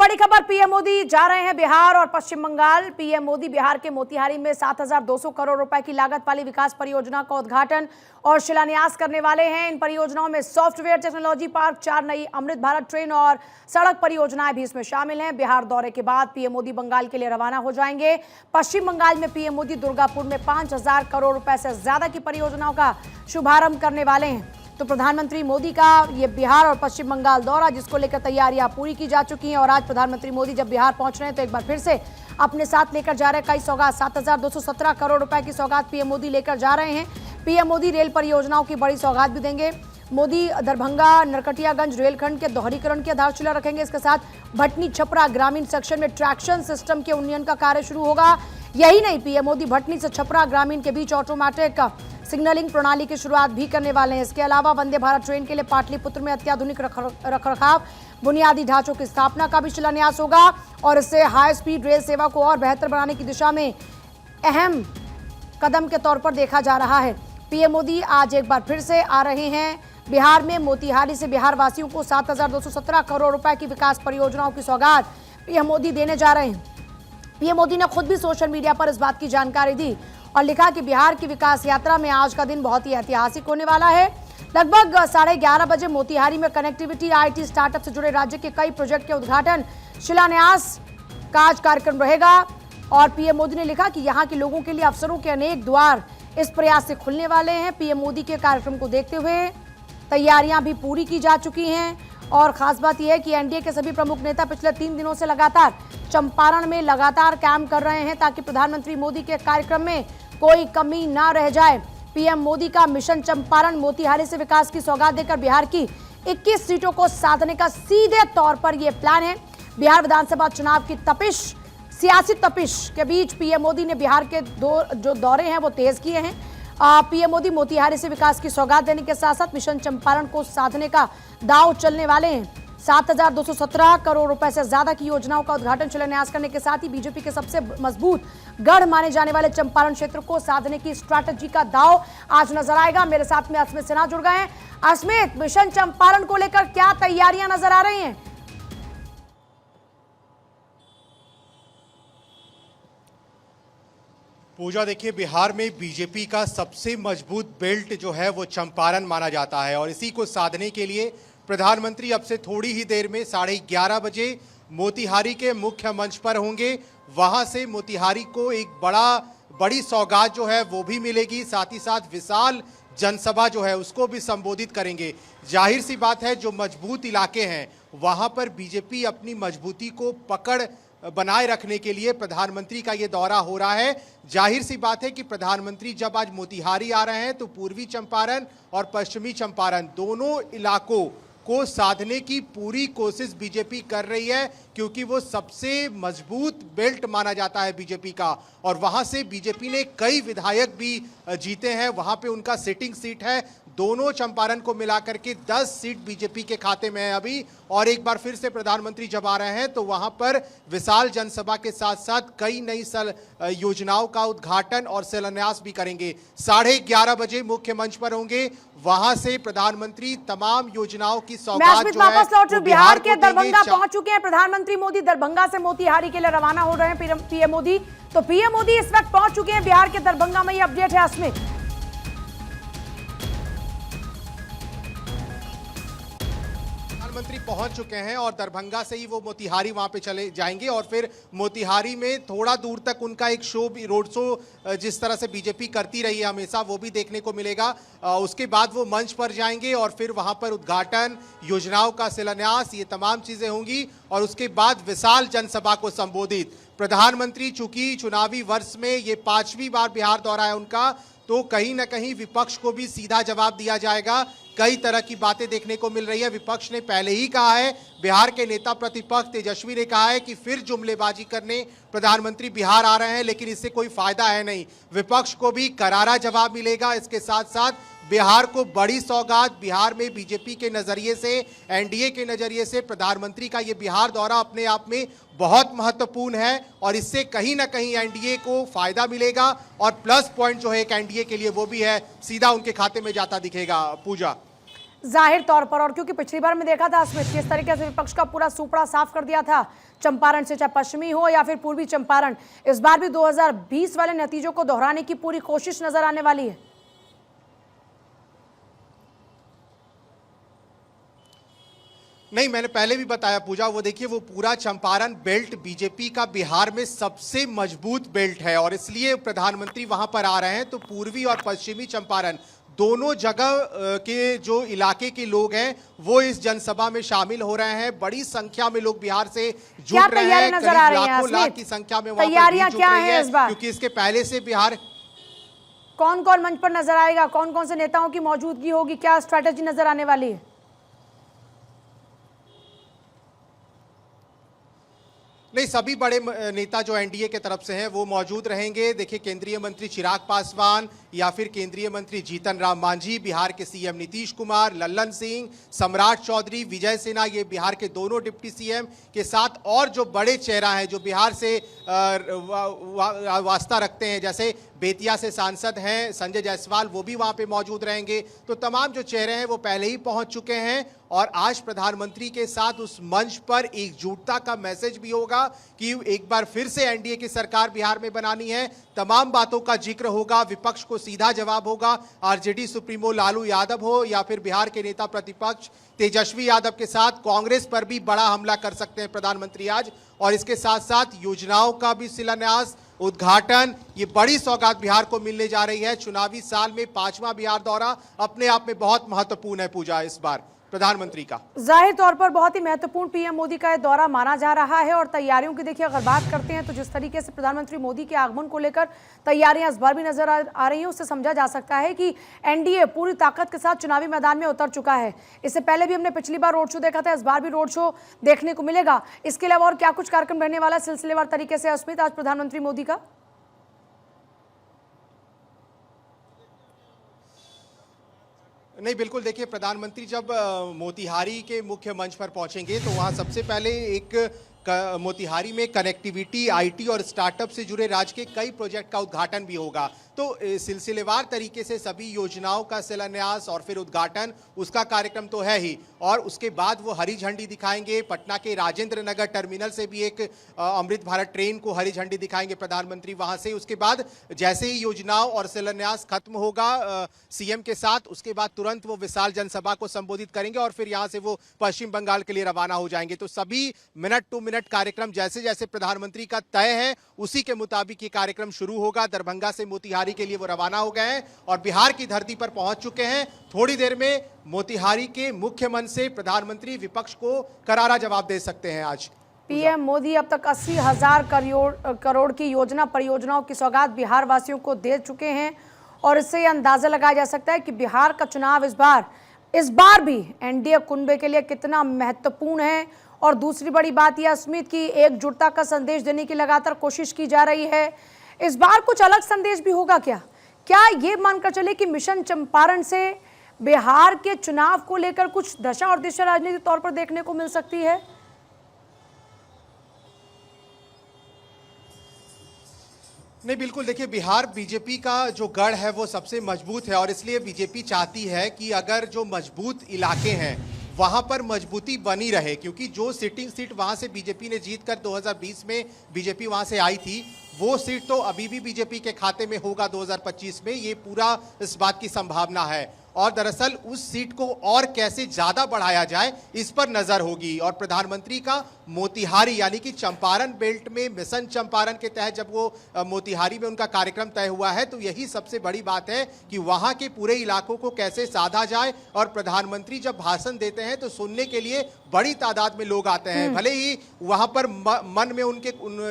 बड़ी खबर, पीएम मोदी जा रहे हैं बिहार और पश्चिम बंगाल। पीएम मोदी बिहार के मोतिहारी में 7,200 करोड़ रुपए की लागत वाली विकास परियोजना का उद्घाटन और शिलान्यास करने वाले हैं। इन परियोजनाओं में सॉफ्टवेयर टेक्नोलॉजी पार्क, 4 नई अमृत भारत ट्रेन और सड़क परियोजनाएं भी इसमें शामिल हैं। बिहार दौरे के बाद पीएम मोदी बंगाल के लिए रवाना हो जाएंगे। पश्चिम बंगाल में पीएम मोदी दुर्गापुर में 5,000 करोड़ रुपए से ज्यादा की परियोजनाओं का शुभारंभ करने वाले हैं। तो प्रधानमंत्री मोदी का ये बिहार और पश्चिम बंगाल दौरा, जिसको लेकर तैयारियां पूरी की जा चुकी हैं, और आज प्रधानमंत्री मोदी जब बिहार पहुंच रहे हैं तो एक बार फिर से अपने साथ लेकर जा रहे हैं कई सौगात। 7,217 करोड़ रुपए की सौगात पीएम मोदी लेकर जा रहे हैं। पीएम मोदी रेल परियोजनाओं की बड़ी सौगात भी देंगे। मोदी दरभंगा नरकटियागंज रेलखंड के दोहरीकरण की आधारशिला रखेंगे। इसके साथ भटनी छपरा ग्रामीण सेक्शन में ट्रैक्शन सिस्टम के उन्नयन का कार्य शुरू होगा। यही नहीं, पीएम मोदी भटनी से छपरा ग्रामीण के बीच ऑटोमेटिक सिग्नलिंग प्रणाली की शुरुआत भी करने वाले हैं। इसके अलावा वंदे भारत ट्रेन के लिए पाटलिपुत्र में अत्याधुनिक रखरखाव बुनियादी ढांचों की स्थापना का भी शिलान्यास होगा और इससे हाई स्पीड रेल सेवा को और बेहतर बनाने की दिशा में अहम कदम के तौर पर देखा जा रहा है। पीएम मोदी आज एक बार फिर से आ रहे हैं बिहार में। मोतिहारी से बिहार वासियों को 7,217 करोड़ रुपए की विकास परियोजनाओं की सौगात पीएम मोदी देने जा रहे हैं। पीएम मोदी ने खुद भी सोशल मीडिया पर इस बात की जानकारी दी और लिखा कि बिहार की विकास यात्रा में आज का दिन बहुत ही ऐतिहासिक होने वाला है। लगभग 11:30 बजे मोतिहारी में कनेक्टिविटी, आईटी, स्टार्टअप से जुड़े राज्य के कई प्रोजेक्ट के उद्घाटन, शिलान्यास का आज कार्यक्रम रहेगा। और पीएम मोदी ने लिखा कि यहाँ के लोगों के लिए अवसरों के अनेक द्वार इस प्रयास से खुलने वाले हैं। पीएम मोदी के कार्यक्रम को देखते हुए तैयारियां भी पूरी की जा चुकी हैं और खास बात यह है कि एनडीए के सभी प्रमुख नेता पिछले 3 दिनों से लगातार चंपारण में लगातार कैंप कर रहे हैं ताकि प्रधानमंत्री मोदी के कार्यक्रम में कोई कमी ना रह जाए। पीएम मोदी का मिशन चंपारण, मोतिहारी से विकास की सौगात देकर बिहार की 21 सीटों को साधने का सीधे तौर पर यह प्लान है। बिहार विधानसभा चुनाव की तपिश, सियासी तपिश के बीच पीएम मोदी ने बिहार के जो दौरे हैं वो तेज किए हैं। पीएम मोदी मोतिहारी से विकास की सौगात देने के साथ साथ मिशन चंपारण को साधने का दांव चलने वाले हैं। 7,217 करोड़ रुपए से ज्यादा की योजनाओं का उद्घाटन, शिलान्यास करने के साथ ही बीजेपी के सबसे मजबूत गढ़ माने जाने वाले चंपारण क्षेत्र को साधने की स्ट्रैटेजी का दांव आज नजर आएगा। मेरे साथ में अस्मित सिन्हा जुड़ गए हैं। अस्मित, मिशन चंपारण को लेकर क्या तैयारियां नजर आ रही हैं? पूजा, देखिए, बिहार में बीजेपी का सबसे मजबूत बेल्ट जो है वो चंपारण माना जाता है और इसी को साधने के लिए प्रधानमंत्री अब से थोड़ी ही देर में 11:30 बजे मोतिहारी के मुख्य मंच पर होंगे। वहां से मोतिहारी को एक बड़ी सौगात जो है वो भी मिलेगी, साथ ही साथ विशाल जनसभा जो है उसको भी संबोधित करेंगे। जाहिर सी बात है, जो मजबूत इलाके हैं वहां पर बीजेपी अपनी मजबूती को पकड़ बनाए रखने के लिए प्रधानमंत्री का ये दौरा हो रहा है। जाहिर सी बात है कि प्रधानमंत्री जब आज मोतिहारी आ रहे हैं तो पूर्वी चंपारण और पश्चिमी चंपारण दोनों इलाकों को साधने की पूरी कोशिश बीजेपी कर रही है, क्योंकि वो सबसे मजबूत बेल्ट माना जाता है बीजेपी का। और वहां से बीजेपी ने कई विधायक भी जीते हैं, वहां पे उनका सिटिंग सीट है। दोनों चंपारण को मिलाकर के 10 सीट बीजेपी के खाते में है अभी। और एक बार फिर से प्रधानमंत्री जब आ रहे हैं तो वहां पर विशाल जनसभा के साथ साथ कई नई योजनाओं का उद्घाटन और शिलान्यास भी करेंगे। 11:30 बजे मुख्य मंच पर होंगे। वहां से प्रधानमंत्री तमाम योजनाओं की सौगात जो है बिहार के दरभंगा पहुंच चुके हैं। प्रधानमंत्री मोदी दरभंगा से मोतिहारी के लिए रवाना हो रहे हैं पीएम मोदी। तो पीएम मोदी इस वक्त पहुंच चुके हैं बिहार के दरभंगा में। ये अपडेट है अस्मित। प्रधानमंत्री पहुंच चुके हैं और दरभंगा से ही वो मोतिहारी वहां पे चले जाएंगे और फिर मोतिहारी में थोड़ा दूर तक उनका एक रोड शो जिस तरह से बीजेपी करती रही है हमेशा, वो भी देखने को मिलेगा। उसके बाद वो मंच पर जाएंगे और फिर वहां पर उद्घाटन, योजनाओं का शिलान्यास, ये तमाम चीजें होंगी और उसके बाद विशाल जनसभा को संबोधित। प्रधानमंत्री चूंकि चुनावी वर्ष में ये 5वीं बार बिहार दौरा है उनका, तो कहीं ना कहीं विपक्ष को भी सीधा जवाब दिया जाएगा। कई तरह की बातें देखने को मिल रही है। विपक्ष ने पहले ही कहा है, बिहार के नेता प्रतिपक्ष तेजस्वी ने कहा है कि फिर जुमलेबाजी करने प्रधानमंत्री बिहार आ रहे हैं, लेकिन इससे कोई फायदा है नहीं। विपक्ष को भी करारा जवाब मिलेगा। इसके साथ साथ बिहार को बड़ी सौगात, बिहार में बीजेपी के नजरिए से, एनडीए के नजरिए से प्रधानमंत्री का ये बिहार दौरा अपने आप में बहुत महत्वपूर्ण है और इससे कहीं ना कहीं एनडीए को फायदा मिलेगा और प्लस पॉइंट जो है एक एनडीए के लिए वो भी है, सीधा उनके खाते में जाता दिखेगा। पूजा, जाहिर तौर पर, और क्योंकि पिछली बार में देखा था स्मित किस तरीके से विपक्ष का पूरा सुपड़ा साफ कर दिया था चंपारण से, चाहे पश्चिमी हो या फिर पूर्वी चंपारण, इस बार भी 2020 वाले नतीजों को दोहराने की पूरी कोशिश नजर आने वाली है। नहीं, मैंने पहले भी बताया पूजा, वो देखिए वो पूरा चंपारण बेल्ट बीजेपी का बिहार में सबसे मजबूत बेल्ट है और इसलिए प्रधानमंत्री वहां पर आ रहे हैं। तो पूर्वी और पश्चिमी चंपारण दोनों जगह के जो इलाके के लोग हैं वो इस जनसभा में शामिल हो रहे हैं। बड़ी संख्या में लोग बिहार से जुट रहे हैं, नजर आ रही हैं, लाखों लाख की संख्या में वहां पर तैयारियां जुट क्या रही हैं है, इस बार? क्योंकि इसके पहले से बिहार कौन कौन मंच पर नजर आएगा, कौन कौन से नेताओं की मौजूदगी होगी, क्या स्ट्रैटेजी नजर आने वाली है? नहीं, सभी बड़े नेता जो एनडीए के तरफ से हैं वो मौजूद रहेंगे। देखिए, केंद्रीय मंत्री चिराग पासवान या फिर केंद्रीय मंत्री जीतन राम मांझी, बिहार के सीएम नीतीश कुमार, लल्लन सिंह, सम्राट चौधरी, विजय सिन्हा, ये बिहार के दोनों डिप्टी सीएम के साथ और जो बड़े चेहरा हैं जो बिहार से वास्ता रखते हैं, जैसे बेतिया से सांसद हैं संजय जायसवाल, वो भी वहां पे मौजूद रहेंगे। तो तमाम जो चेहरे हैं वो पहले ही पहुंच चुके हैं और आज प्रधानमंत्री के साथ उस मंच पर एकजुटता का मैसेज भी होगा कि एक बार फिर से एनडीए की सरकार बिहार में बनानी है। तमाम बातों का जिक्र होगा, विपक्ष को सीधा जवाब होगा। आरजेडी सुप्रीमो लालू यादव हो या फिर बिहार के नेता प्रतिपक्ष तेजस्वी यादव के साथ कांग्रेस पर भी बड़ा हमला कर सकते हैं प्रधानमंत्री आज। और इसके साथ साथ योजनाओं का भी शिलान्यास, उद्घाटन, ये बड़ी सौगात बिहार को मिलने जा रही है। चुनावी साल में 5वां बिहार दौरा अपने आप में बहुत महत्वपूर्ण है पूजा, इस बार प्रधानमंत्री का जाहिर तौर पर बहुत ही महत्वपूर्ण पीएम मोदी का यह दौरा माना जा रहा है। और तैयारियों की देखिए अगर बात करते हैं तो जिस तरीके से प्रधानमंत्री मोदी के आगमन को लेकर तैयारियां इस बार भी नजर आ रही हैं, उससे समझा जा सकता है कि एनडीए पूरी ताकत के साथ चुनावी मैदान में उतर चुका है। इससे पहले भी हमने पिछली बार रोड शो देखा था, इस बार भी रोड शो देखने को मिलेगा। इसके अलावा और क्या कुछ कार्यक्रम रहने वाला सिलसिलेवार तरीके से अस्मित आज प्रधानमंत्री मोदी का? नहीं, बिल्कुल, देखिए प्रधानमंत्री जब मोतिहारी के मुख्य मंच पर पहुंचेंगे तो वहां सबसे पहले मोतिहारी में कनेक्टिविटी, आईटी और स्टार्टअप से जुड़े राज्य के कई प्रोजेक्ट का उद्घाटन भी होगा। तो सिलसिलेवार तरीके से सभी योजनाओं का शिलान्यास और फिर उद्घाटन, उसका कार्यक्रम तो है ही। और उसके बाद वो हरी झंडी दिखाएंगे। पटना के राजेंद्र नगर टर्मिनल से भी एक अमृत भारत ट्रेन को हरी झंडी दिखाएंगे प्रधानमंत्री वहां से। उसके बाद जैसे ही योजनाओं और शिलान्यास खत्म होगा सीएम के साथ, उसके बाद तुरंत वो विशाल जनसभा को संबोधित करेंगे और फिर यहां से वो पश्चिम बंगाल के लिए रवाना हो जाएंगे। तो सभी मिनट टू मिनट कार्यक्रम जैसे जैसे प्रधानमंत्री का तय है उसी के मुताबिक ये कार्यक्रम शुरू होगा। दरभंगा से मोतिहारी के लिए वो रवाना हो गए हैं और बिहार की धरती पर पहुंच चुके हैं। थोड़ी देर में मोतिहारी के मुख्य मंच से प्रधानमंत्री विपक्ष को करारा जवाब दे सकते हैं। आज पीएम मोदी अब तक 80,000 करोड़ की योजना परियोजनाओं की सौगात बिहार वासियों को दे चुके हैं और इससे यह अंदाजा लगाया जा सकता है कि बिहार का चुनाव इस बार भी एनडीए कुनबे के लिए कितना महत्वपूर्ण है। और दूसरी बड़ी बात यह अस्मित की एकजुटता का संदेश देने की लगातार कोशिश की जा रही है। इस बार कुछ अलग संदेश भी होगा क्या ये मानकर चले कि मिशन चंपारण से बिहार के चुनाव को लेकर कुछ दशा और दिशा राजनीतिक तौर पर देखने को मिल सकती है? नहीं, बिल्कुल, देखिए बिहार बीजेपी का जो गढ़ है वो सबसे मजबूत है और इसलिए बीजेपी चाहती है कि अगर जो मजबूत इलाके हैं वहां पर मजबूती बनी रहे, क्योंकि जो सिटिंग सीट वहां से बीजेपी ने जीतकर 2020 में बीजेपी वहां से आई थी, वो सीट तो अभी भी बीजेपी के खाते में होगा 2025 में। ये पूरा इस बात की संभावना है और दरअसल उस सीट को और कैसे ज्यादा बढ़ाया जाए इस पर नजर होगी। और प्रधानमंत्री का मोतिहारी यानी कि चंपारण बेल्ट में मिशन चंपारण के तहत जब वो मोतिहारी में उनका कार्यक्रम तय हुआ है तो यही सबसे बड़ी बात है कि वहां के पूरे इलाकों को कैसे साधा जाए। और प्रधानमंत्री जब भाषण देते हैं तो सुनने के लिए बड़ी तादाद में लोग आते हैं। भले ही वहां पर मन में उन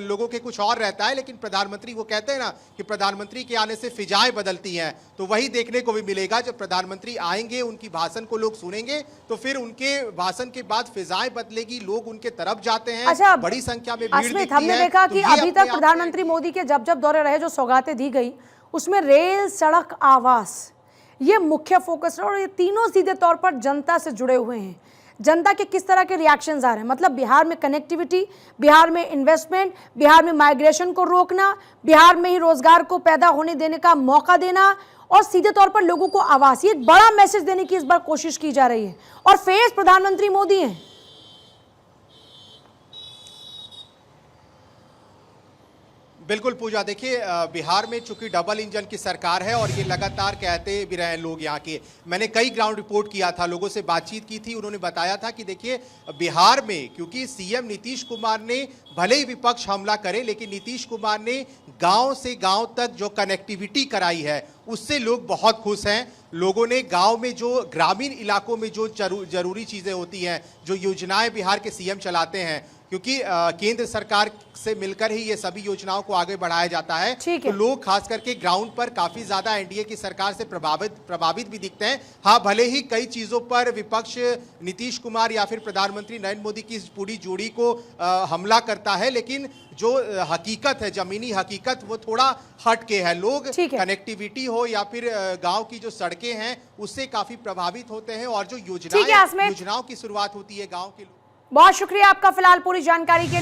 लोगों के कुछ और रहता है, लेकिन प्रधानमंत्री वो कहते हैं ना कि प्रधानमंत्री के आने से फिजाएं बदलती हैं, तो वही देखने को भी मिलेगा। जब प्रधानमंत्री आएंगे, उनकी भाषण को लोग सुनेंगे तो फिर उनके भाषण के बाद फिजाएं बदलेगी, लोग उनके तरफ जाते हैं। अच्छा, बड़ी संख्या में भीड़ दिखती है। हमने देखा कि अभी तक प्रधानमंत्री मोदी के जब दौरे रहे जो सौगातें दी गई उसमें रेल, सड़क, आवास ये मुख्य फोकस है और ये तीनों सीधे तौर पर जनता से जुड़े हुए हैं। जनता के किस तरह के रिएक्शंस आ रहे हैं? मतलब बिहार में कनेक्टिविटी, बिहार में इन्वेस्टमेंट, बिहार में माइग्रेशन को रोकना, बिहार में ही रोजगार को पैदा होने देने का मौका देना और सीधे तौर पर लोगों को आवासीय एक बड़ा मैसेज देने की इस बार कोशिश की जा रही है और फेस प्रधानमंत्री मोदी हैं। बिल्कुल पूजा, देखिए बिहार में चूंकि डबल इंजन की सरकार है और ये लगातार कहते भी रहे हैं लोग यहाँ के। मैंने कई ग्राउंड रिपोर्ट किया था, लोगों से बातचीत की थी, उन्होंने बताया था कि देखिए बिहार में क्योंकि सीएम नीतीश कुमार ने भले ही विपक्ष हमला करे लेकिन नीतीश कुमार ने गांव से गांव तक जो कनेक्टिविटी कराई है उससे लोग बहुत खुश हैं। लोगों ने गांव में जो ग्रामीण इलाकों में जो जरूरी चीजें होती हैं, जो योजनाएं बिहार के सीएम चलाते हैं, क्योंकि केंद्र सरकार से मिलकर ही ये सभी योजनाओं को आगे बढ़ाया जाता है, तो लोग खास करके ग्राउंड पर काफी ज्यादा एनडीए की सरकार से प्रभावित भी दिखते हैं। हाँ, भले ही कई चीजों पर विपक्ष नीतीश कुमार या फिर प्रधानमंत्री नरेंद्र मोदी की इस पूरी जोड़ी को हमला करता है, लेकिन जो हकीकत है, जमीनी हकीकत, वो थोड़ा हट के है। लोग कनेक्टिविटी हो या फिर गांव की जो सड़कें हैं उससे काफी प्रभावित होते हैं और जो योजनाओं की शुरुआत होती है गांव के। बहुत शुक्रिया आपका फिलहाल पूरी जानकारी के लिए।